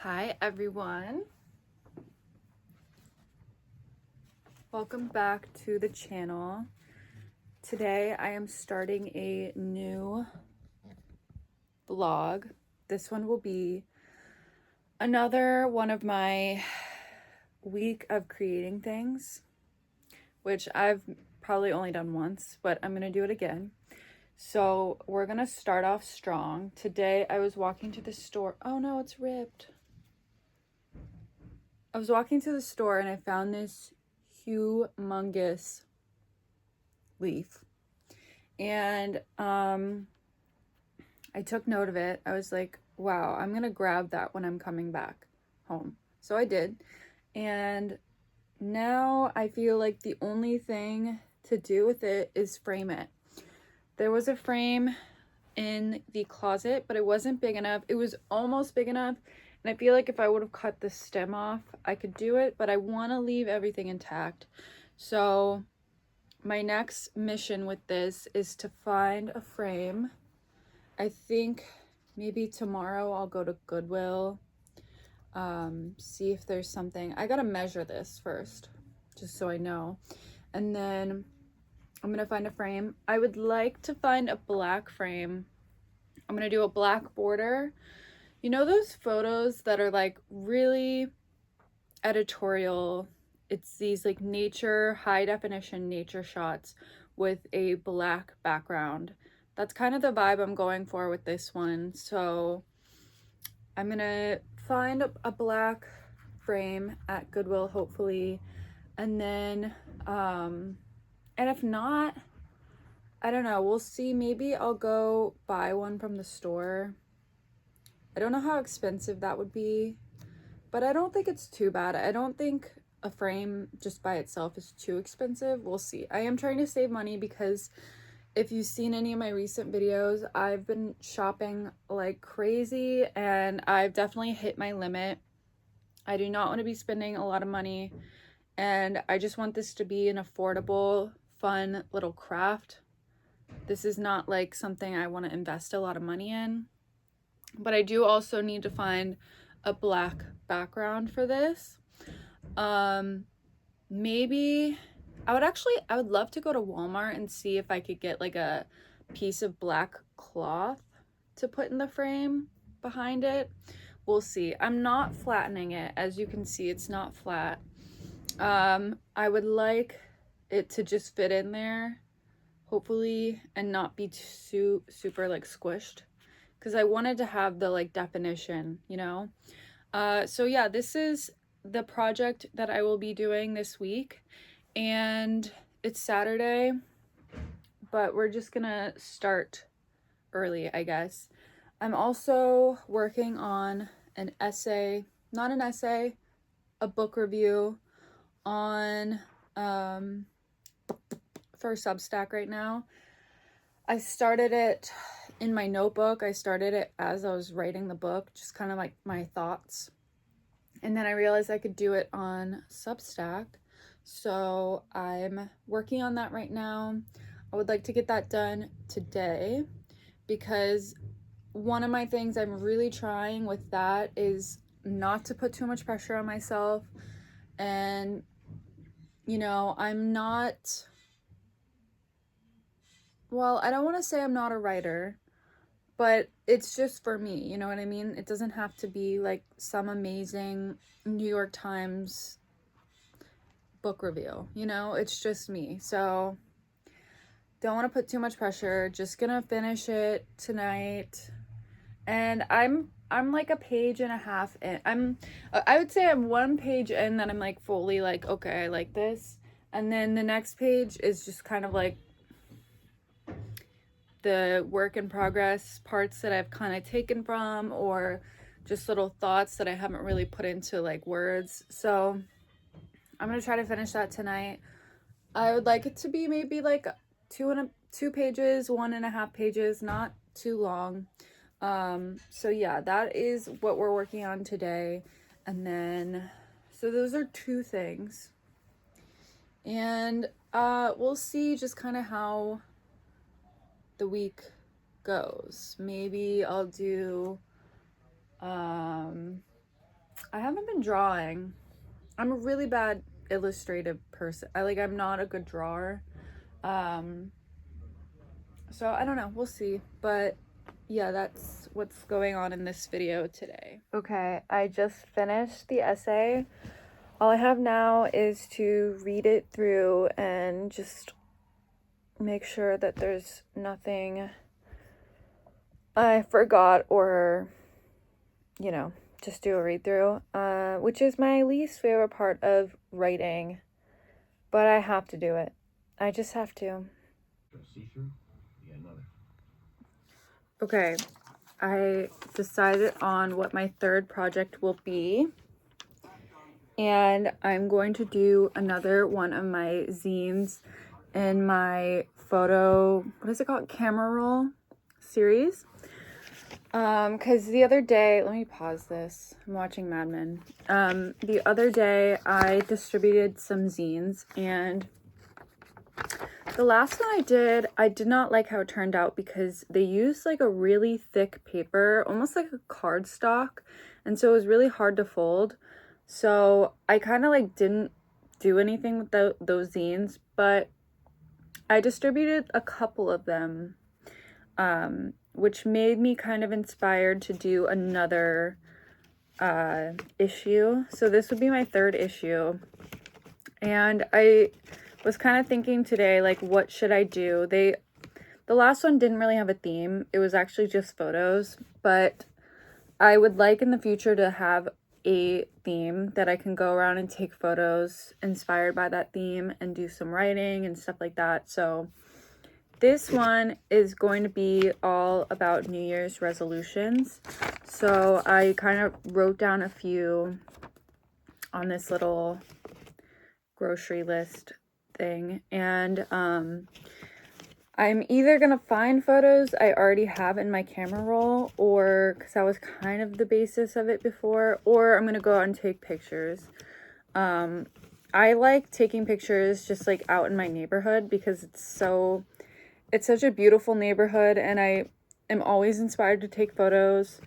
Hi everyone, welcome back to the channel. Today I am starting a new vlog. This one will be another one of my week of creating things, which I've probably only done once, but I'm gonna do it again. So we're gonna start off strong. Today I was walking to the store. Oh no, it's ripped. I was walking to the store and I found this humongous leaf. And I took note of it. I was like, wow, I'm gonna grab that when I'm coming back home. So I did. And now I feel like the only thing to do with it is frame it. There was a frame in the closet, but it wasn't big enough. It was almost big enough. And I feel like if I would have cut the stem off, I could do it, but I want to leave everything intact. So my next mission with this is to find a frame. I think maybe tomorrow I'll go to Goodwill, see if there's something. I gotta measure this first, just so I know. And then I'm gonna find a frame. I would like to find a black frame. I'm gonna do a black border. You know those photos that are like really editorial? It's these like nature, high definition nature shots with a black background. That's kind of the vibe I'm going for with this one. So I'm gonna find a black frame at Goodwill, hopefully. And then, and if not, I don't know, we'll see. Maybe I'll go buy one from the store. I don't know how expensive that would be, but I don't think it's too bad. I don't think a frame just by itself is too expensive. We'll see. I am trying to save money because if you've seen any of my recent videos, I've been shopping like crazy and I've definitely hit my limit. I do not want to be spending a lot of money and I just want this to be an affordable, fun little craft. This is not like something I want to invest a lot of money in, but I do also need to find a black background for this. Maybe I would love to go to Walmart and see if I could get like a piece of black cloth to put in the frame behind it. We'll see. I'm not flattening it. As you can see, it's not flat. I would like it to just fit in there, hopefully, and not be too super like squished, because I wanted to have the like definition, you know? So yeah, this is the project that I will be doing this week, and it's Saturday, but we're just gonna start early, I guess. I'm also working on an essay, not an essay, a book review on for Substack right now. I started it in my notebook. I started it as I was writing the book, just kind of like my thoughts. And then I realized I could do it on Substack. So I'm working on that right now. I would like to get that done today because one of my things I'm really trying with that is not to put too much pressure on myself. And, you know, I'm not, well, I don't want to say I'm not a writer, but it's just for me, you know what I mean? It doesn't have to be like some amazing New York Times book review, you know? It's just me. So don't want to put too much pressure. Just gonna finish it tonight. And I'm like a page and a half in. I would say I'm one page in that I'm like fully like, okay, I like this. And then the next page is just kind of like the work in progress parts that I've kind of taken from, or just little thoughts that I haven't really put into like words. So I'm gonna try to finish that tonight. I would like it to be maybe like 2 pages, 1.5 pages, not too long. So yeah, that is what we're working on today. And then, so those are 2 things. And we'll see just kind of how the week goes. Maybe I'll do I haven't been drawing. I'm a really bad illustrative person. I'm not a good drawer. So I don't know, we'll see. But yeah, that's what's going on in this video today. Okay, I just finished the essay. All I have now is to read it through and just make sure that there's nothing I forgot, or, you know, just do a read through, which is my least favorite part of writing, but I have to do it. I just have to. Okay, I decided on what my third project will be, and I'm going to do another one of my zines in my photo, what is it called, camera roll series. Because the other day, let me pause this, I'm watching Mad Men. The other day I distributed some zines, and the last one I did not like how it turned out because they used like a really thick paper, almost like a cardstock, and so it was really hard to fold. So I kind of like didn't do anything with those zines, but I distributed a couple of them, which made me kind of inspired to do another issue. So this would be my third issue, and I was kind of thinking today, like, what should I do? The last one didn't really have a theme. It was actually just photos, but I would like in the future to have a theme that I can go around and take photos inspired by that theme and do some writing and stuff like that. So this one is going to be all about New Year's resolutions. So I kind of wrote down a few on this little grocery list thing, and I'm either gonna find photos I already have in my camera roll, or because that was kind of the basis of it before, or I'm gonna go out and take pictures. I like taking pictures just like out in my neighborhood because it's such a beautiful neighborhood, and I am always inspired to take photos,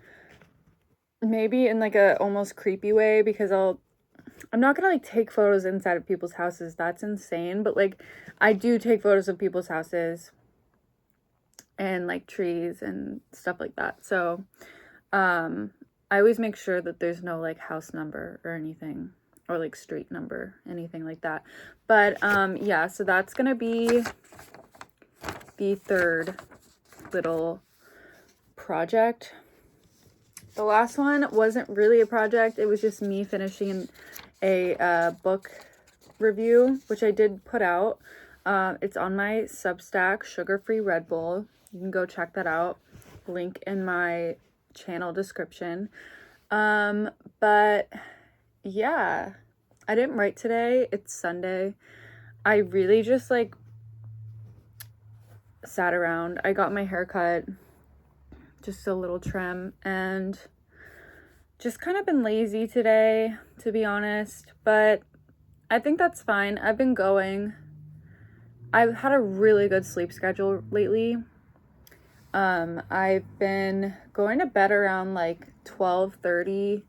maybe in like a almost creepy way, because I'm not gonna like take photos inside of people's houses. That's insane. But like, I do take photos of people's houses and like trees and stuff like that. So, I always make sure that there's no like house number or anything, or like street number, anything like that. But, yeah, so that's gonna be the third little project. The last one wasn't really a project. It was just me finishing a book review, which I did put out. It's on my Substack, Sugar Free Red Bull. You can go check that out. Link in my channel description. But yeah, I didn't write today. It's Sunday. I really just like sat around. I got my hair cut, just a little trim, and just kind of been lazy today, to be honest, but I think that's fine. I've been going. I've had a really good sleep schedule lately. I've been going to bed around like 12:30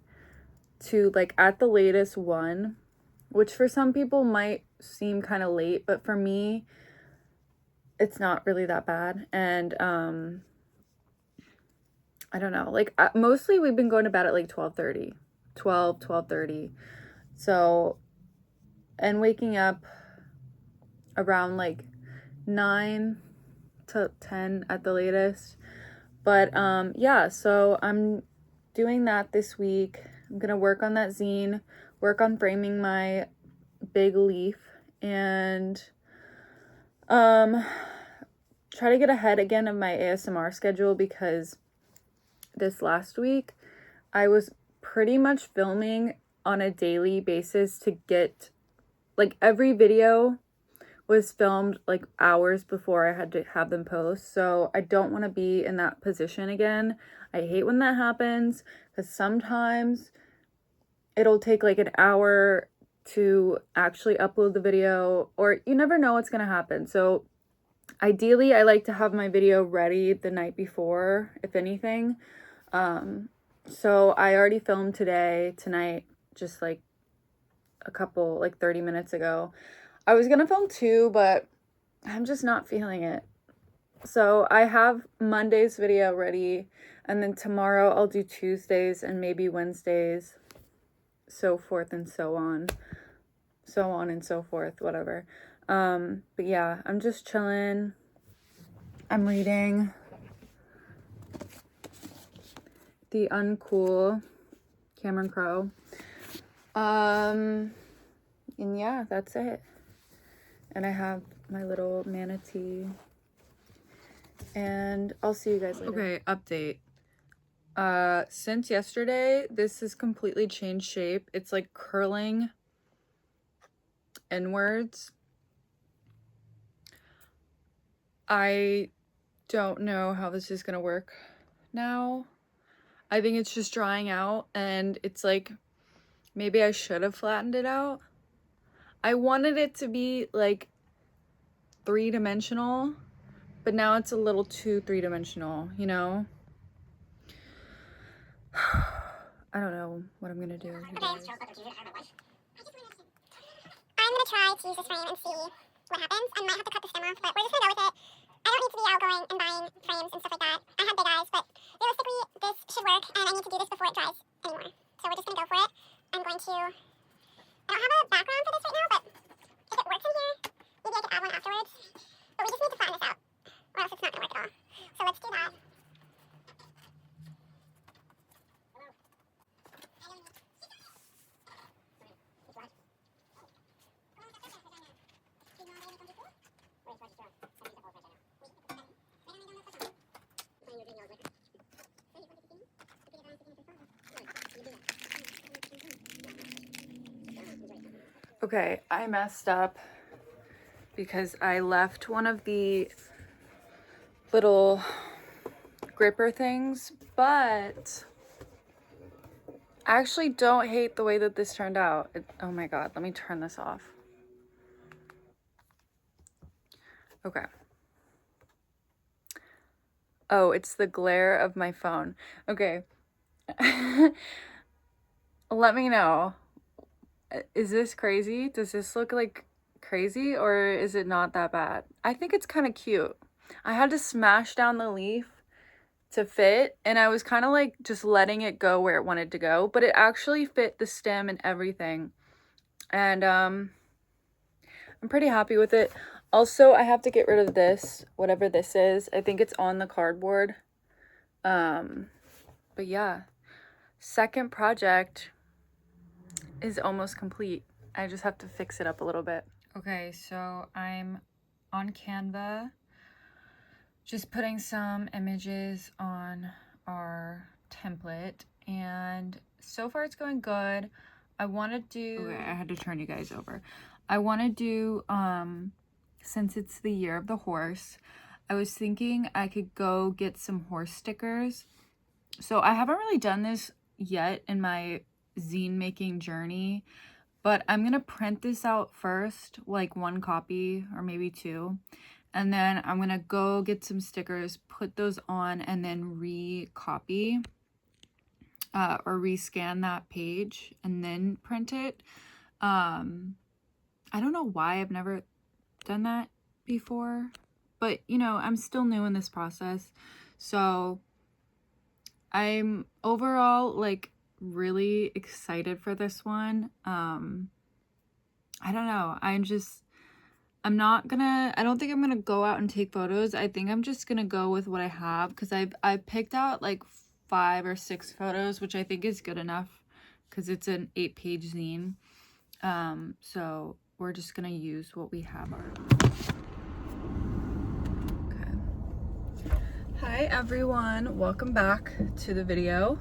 to like at the latest 1, which for some people might seem kind of late, but for me, it's not really that bad. And I don't know, like mostly we've been going to bed at like 12:30. So, and waking up around like 9 to 10 at the latest. But yeah, so I'm doing that this week. I'm gonna work on that zine, work on framing my big leaf, and try to get ahead again of my ASMR schedule, because this last week I was pretty much filming on a daily basis to get, like, every video was filmed like hours before I had to have them post. So I don't want to be in that position again. I hate when that happens, because sometimes it'll take like an hour to actually upload the video, or you never know what's going to happen. So ideally, I like to have my video ready the night before, if anything. So I already filmed tonight, just like a couple, like 30 minutes ago. I was gonna film 2, but I'm just not feeling it. So I have Monday's video ready, and then tomorrow I'll do Tuesdays and maybe Wednesdays, so forth and so on. So on and so forth, whatever. But yeah, I'm just chilling. I'm reading The Uncool, Cameron Crowe. And yeah, that's it. And I have my little manatee. And I'll see you guys later. Okay, update. Since yesterday, this has completely changed shape. It's like curling inwards. I don't know how this is gonna work now. I think it's just drying out, and it's like, maybe I should have flattened it out. I wanted it to be like 3-dimensional, but now it's a little too 3-dimensional, you know? I don't know what I'm gonna do. I'm gonna try to use this frame and see what happens. I might have to cut the stem off, but we're just gonna go with it. I don't need to be out going and buying frames and stuff like that. I have big eyes, but realistically, this should work, and I need to do this before it dries anymore. So we're just gonna go for it. I don't have a background for this right now, but if it works in here, maybe I could add one afterwards. But we just need to flatten this out, or else it's not gonna work at all. So let's do that. Okay, I messed up because I left one of the little gripper things, but I actually don't hate the way that this turned out. Oh my god, let me turn this off. Okay. Oh, it's the glare of my phone. Okay. Let me know. Is this crazy? Does this look like crazy, or is it not that bad? I think it's kind of cute. I had to smash down the leaf to fit, and I was kind of like just letting it go where it wanted to go, but it actually fit the stem and everything. And I'm pretty happy with it. Also, I have to get rid of this, whatever this is. I think it's on the cardboard. But yeah, second project is almost complete. I just have to fix it up a little bit. Okay, so I'm on Canva, just putting some images on our template, and so far it's going good. I want to do, okay, I had to turn you guys over. I want to do, since it's the year of the horse, I was thinking I could go get some horse stickers. So I haven't really done this yet in my zine making journey, but I'm gonna print this out first, like 1 copy or maybe 2, and then I'm gonna go get some stickers, put those on, and then re-copy or rescan that page and then print it. I don't know why I've never done that before, but you know, I'm still new in this process, so I'm overall like really excited for this one. I don't know, I don't think I'm gonna go out and take photos. I think I'm just gonna go with what I have, because I picked out like 5 or 6 photos, which I think is good enough because it's an 8-page zine. So we're just gonna use what we have already. Hi everyone, welcome back to the video.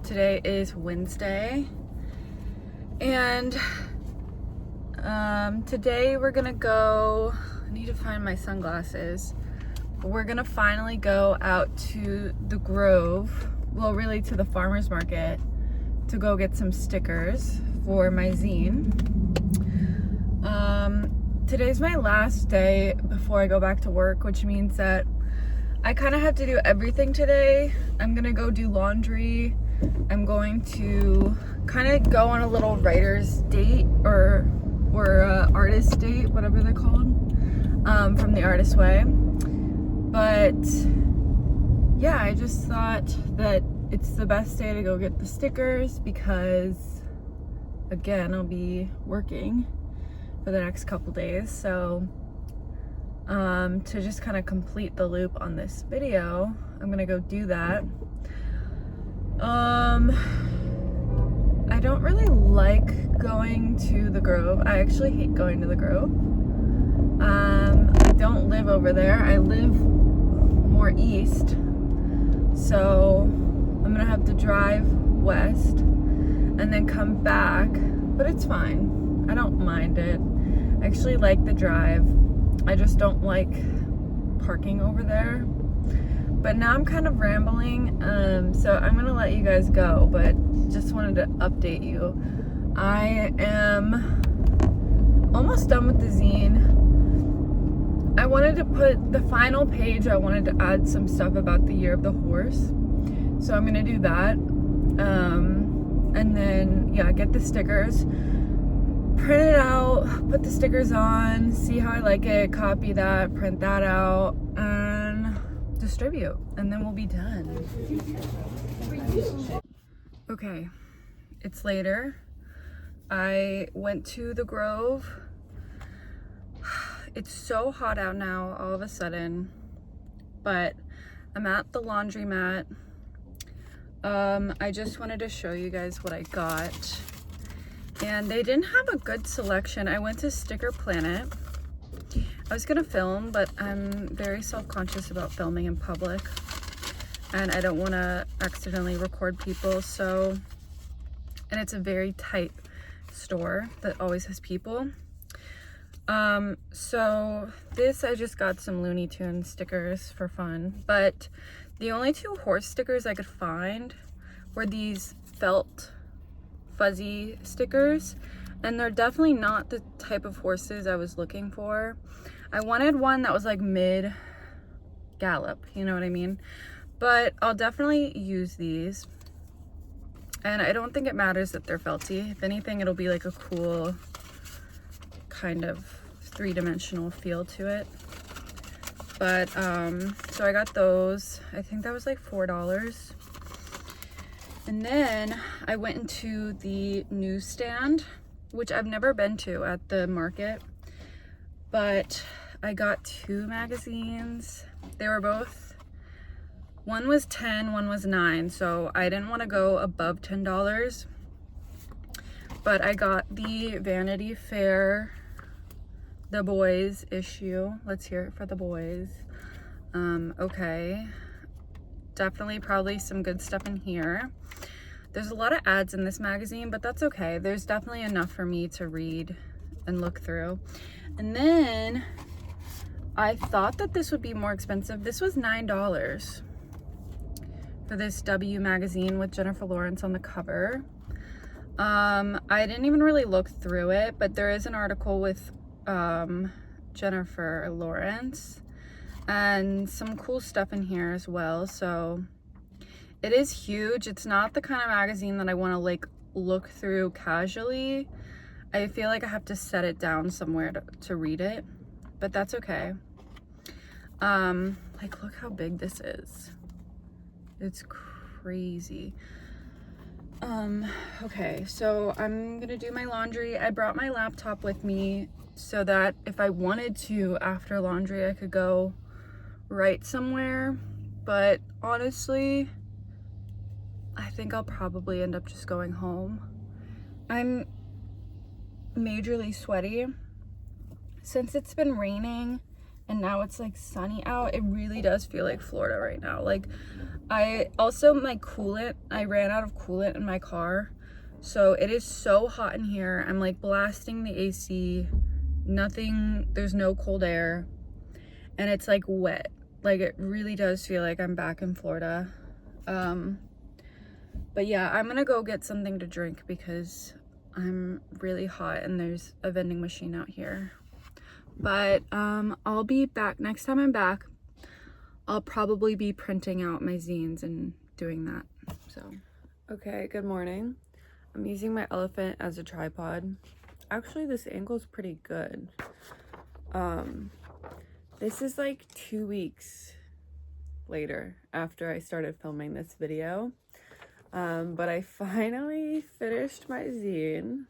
Today is Wednesday, and today we're gonna go, I need to find my sunglasses. We're gonna finally go out to the Grove, well really to the farmer's market, to go get some stickers for my zine. Today's my last day before I go back to work, which means that I kind of have to do everything today. I'm gonna go do laundry. I'm going to kind of go on a little writer's date or artist date, whatever they're called, from the Artist Way. But yeah, I just thought that it's the best day to go get the stickers because, again, I'll be working for the next couple days. So to just kind of complete the loop on this video, I'm gonna go do that. I don't really like going to the Grove. I actually hate going to the Grove. I don't live over there. I live more east, so I'm gonna have to drive west and then come back, but it's fine. I don't mind it. I actually like the drive. I just don't like parking over there. But now I'm kind of rambling, so I'm gonna let you guys go, but just wanted to update you. I am almost done with the zine. I wanted to put the final page, I wanted to add some stuff about the Year of the Horse. So I'm gonna do that. And then, yeah, get the stickers, print it out, put the stickers on, see how I like it, copy that, print that out, and distribute, and then we'll be done. Okay, it's later. I went to the Grove. It's so hot out now all of a sudden, but I'm at the laundromat. I just wanted to show you guys what I got, and they didn't have a good selection. I went to Sticker Planet. I was gonna film, but I'm very self-conscious about filming in public, and I don't want to accidentally record people, so, and it's a very tight store that always has people. So this, I just got some Looney Tunes stickers for fun, but the only two horse stickers I could find were these felt fuzzy stickers, and they're definitely not the type of horses I was looking for. I wanted one that was like mid gallop, you know what I mean? But I'll definitely use these, and I don't think it matters that they're felty. If anything, it'll be like a cool kind of three-dimensional feel to it. But so I got those. I think that was like $4. And then I went into the newsstand, which I've never been to at the market, but I got 2 magazines. They were both, one was 10, one was 9, so I didn't want to go above $10. But I got the Vanity Fair The Boys issue. Let's hear it for The Boys. Okay, definitely probably some good stuff in here. There's a lot of ads in this magazine, but that's okay. There's definitely enough for me to read and look through. And then I thought that this would be more expensive. This was $9 for this W magazine with Jennifer Lawrence on the cover. I didn't even really look through it, but there is an article with Jennifer Lawrence and some cool stuff in here as well. So it is huge. It's not the kind of magazine that I want to like look through casually. I feel like I have to set it down somewhere to read it, but that's okay. Like, look how big this is. It's crazy. Okay, so I'm gonna do my laundry. I brought my laptop with me so that if I wanted to after laundry, I could go write somewhere, but honestly, I think I'll probably end up just going home. I'm majorly sweaty. Since it's been raining and now it's like sunny out, it really does feel like Florida right now. Like, I also, my coolant, I ran out of coolant in my car, so it is so hot in here. I'm like blasting the AC, nothing, there's no cold air, and it's like wet. Like, it really does feel like I'm back in Florida. But yeah, I'm gonna go get something to drink because I'm really hot and there's a vending machine out here. But I'll be back. Next time I'm back, I'll probably be printing out my zines and doing that. So Okay, good morning. I'm using my elephant as a tripod. Actually, this angle is pretty good. This is like 2 weeks later after I started filming this video. But I finally finished my zine.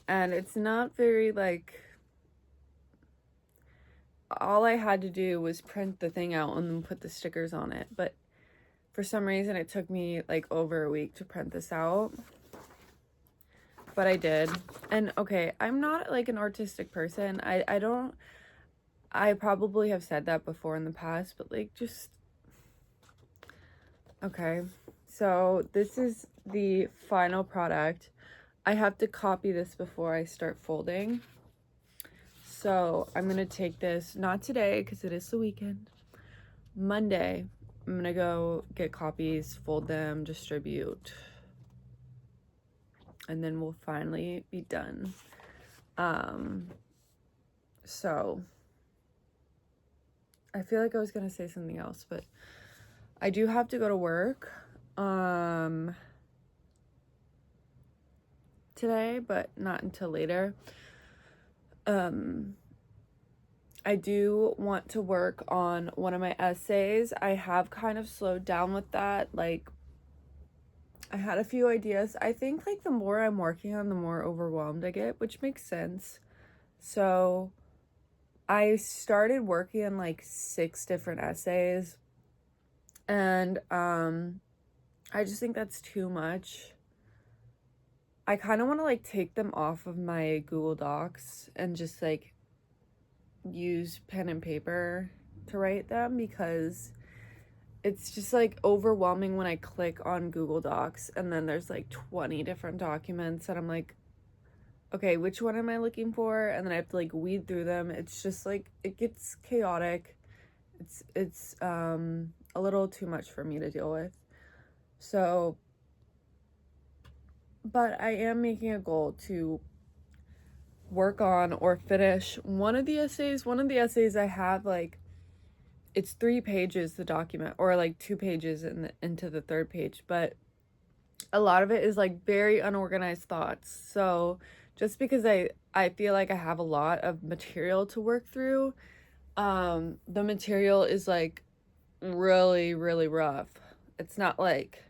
And it's not very, like, all I had to do was print the thing out and then put the stickers on it. But for some reason, it took me like over a week to print this out. But I did. And okay, I'm not like an artistic person. I probably have said that before in the past, but like just okay. So this is the final product. I have to copy this before I start folding. So I'm gonna take this, not today because it is the weekend. Monday, I'm gonna go get copies, fold them, distribute, and then we'll finally be done. So I feel like I was gonna say something else, but I do have to go to work today, but not until later. I do want to work on one of my essays. I have kind of slowed down with that. Like, I had a few ideas. I think like the more I'm working on, the more overwhelmed I get, which makes sense. So I started working on like 6 different essays, and I just think that's too much. I kind of want to like take them off of my Google Docs and just like use pen and paper to write them, because it's just like overwhelming when I click on Google Docs and then there's like 20 different documents and I'm like, okay, which one am I looking for? And then I have to like weed through them. It's just like, it gets chaotic. It's a little too much for me to deal with. So, but I am making a goal to work on or finish one of the essays. One of the essays I have, like, it's 3 pages, the document, or like 2 pages into the 3rd page, but a lot of it is like very unorganized thoughts. So just because I feel like I have a lot of material to work through, the material is like really, really rough. It's not like,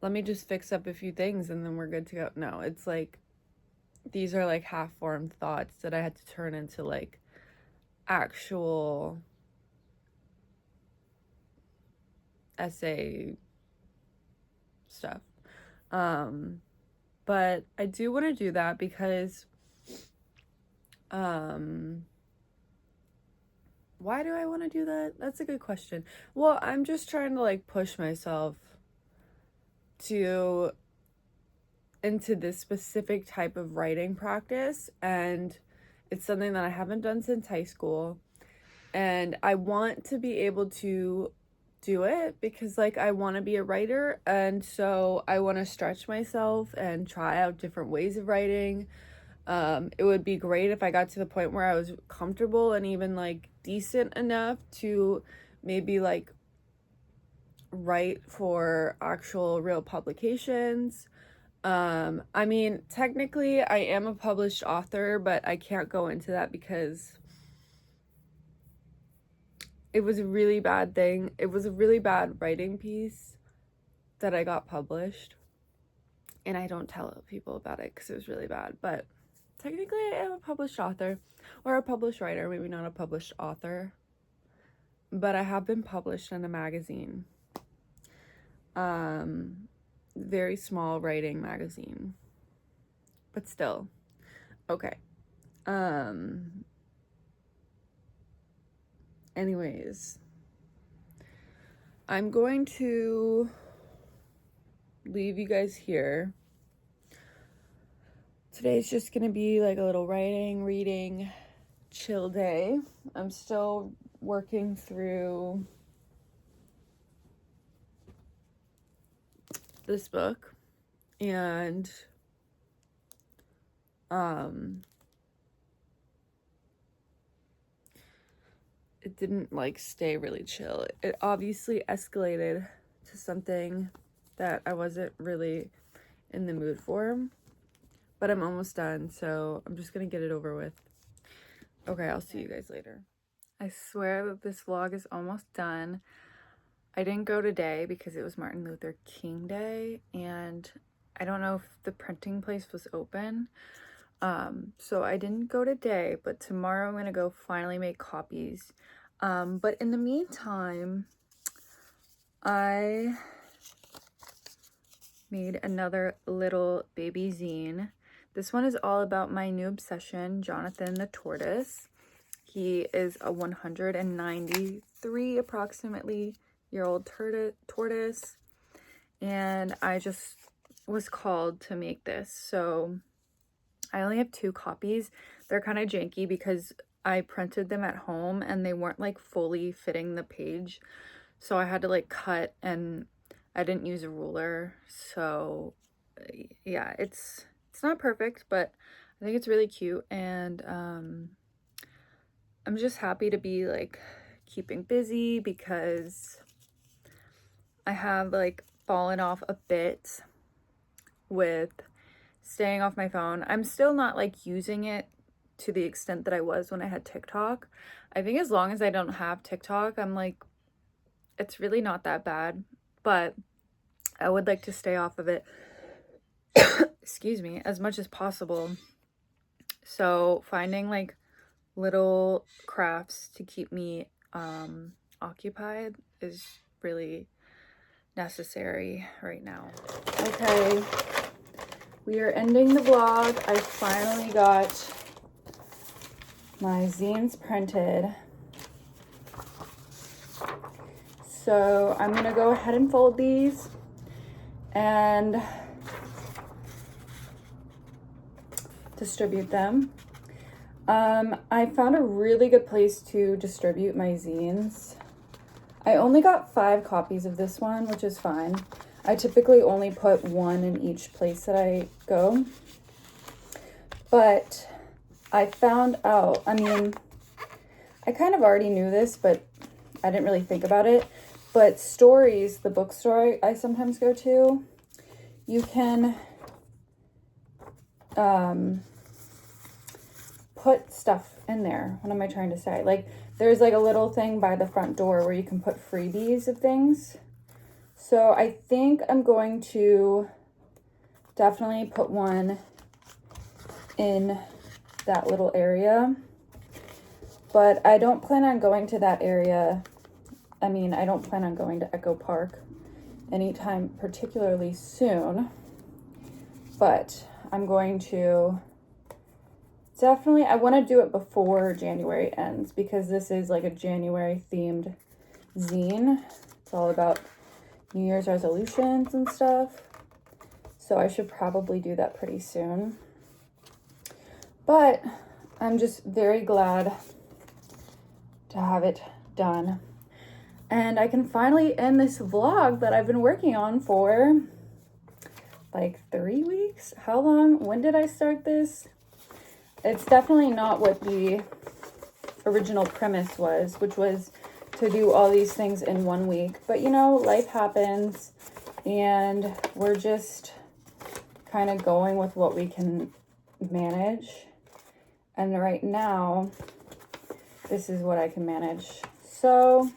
let me just fix up a few things and then we're good to go. No, it's like, these are like half-formed thoughts that I had to turn into like actual essay stuff. But I do want to do that because why do I want to do that? That's a good question. Well, I'm just trying to like push myself to into this specific type of writing practice, and it's something that I haven't done since high school, and I want to be able to do it because like I want to be a writer, and so I want to stretch myself and try out different ways of writing. It would be great if I got to the point where I was comfortable and even like decent enough to maybe like write for actual real publications. I mean, technically I am a published author, but I can't go into that because it was a really bad thing. It was a really bad writing piece that I got published, and I don't tell people about it because it was really bad, but technically I am a published author, or a published writer, maybe not a published author, but I have been published in a magazine. Very small writing magazine, but still. Okay. Anyways, I'm going to leave you guys here. Today's just gonna be like a little writing, reading, chill day. I'm still working through this book, and it didn't like stay really chill. It obviously escalated to something that I wasn't really in the mood for. But I'm almost done, so I'm just gonna get it over with. Okay, I'll see you guys later. I swear that this vlog is almost done. I didn't go today because it was Martin Luther King Day, and I don't know if the printing place was open. So I didn't go today, but tomorrow I'm gonna go finally make copies. But in the meantime, I made another little baby zine. This one is all about my new obsession, Jonathan the Tortoise. He is a 193 approximately year old tortoise, and I just was called to make this. So I only have 2 copies. They're kind of janky because I printed them at home and they weren't like fully fitting the page. So I had to like cut, and I didn't use a ruler. So yeah, it's not perfect, but I think it's really cute, and I'm just happy to be like keeping busy because I have like fallen off a bit with staying off my phone. I'm still not like using it to the extent that I was when I had TikTok. I think as long as I don't have TikTok, I'm like, it's really not that bad, but I would like to stay off of it, excuse me, as much as possible. So finding like little crafts to keep me occupied is really necessary right now. Okay, we are ending the vlog. I finally got my zines printed. So I'm gonna go ahead and fold these and distribute them. I found a really good place to distribute my zines. I only got 5 copies of this one, which is fine. I typically only put 1 in each place that I go. But I found out, I mean, I kind of already knew this, but I didn't really think about it. But Stories, the bookstore I sometimes go to, you can put stuff in there. What am I trying to say? Like, there's like a little thing by the front door where you can put freebies of things. So I think I'm going to definitely put one in that little area. But I don't plan on going to that area. I mean, I don't plan on going to Echo Park anytime particularly soon. But I'm going to definitely, I want to do it before January ends because this is like a January themed zine. It's all about New Year's resolutions and stuff. So I should probably do that pretty soon. But I'm just very glad to have it done. And I can finally end this vlog that I've been working on for like 3 weeks. How long? When did I start this? It's definitely not what the original premise was, which was to do all these things in 1 week. But you know, life happens and we're just kind of going with what we can manage. And right now, this is what I can manage. So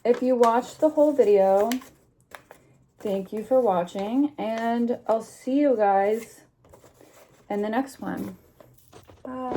if you watched the whole video, thank you for watching, and I'll see you guys in the next one. Bye.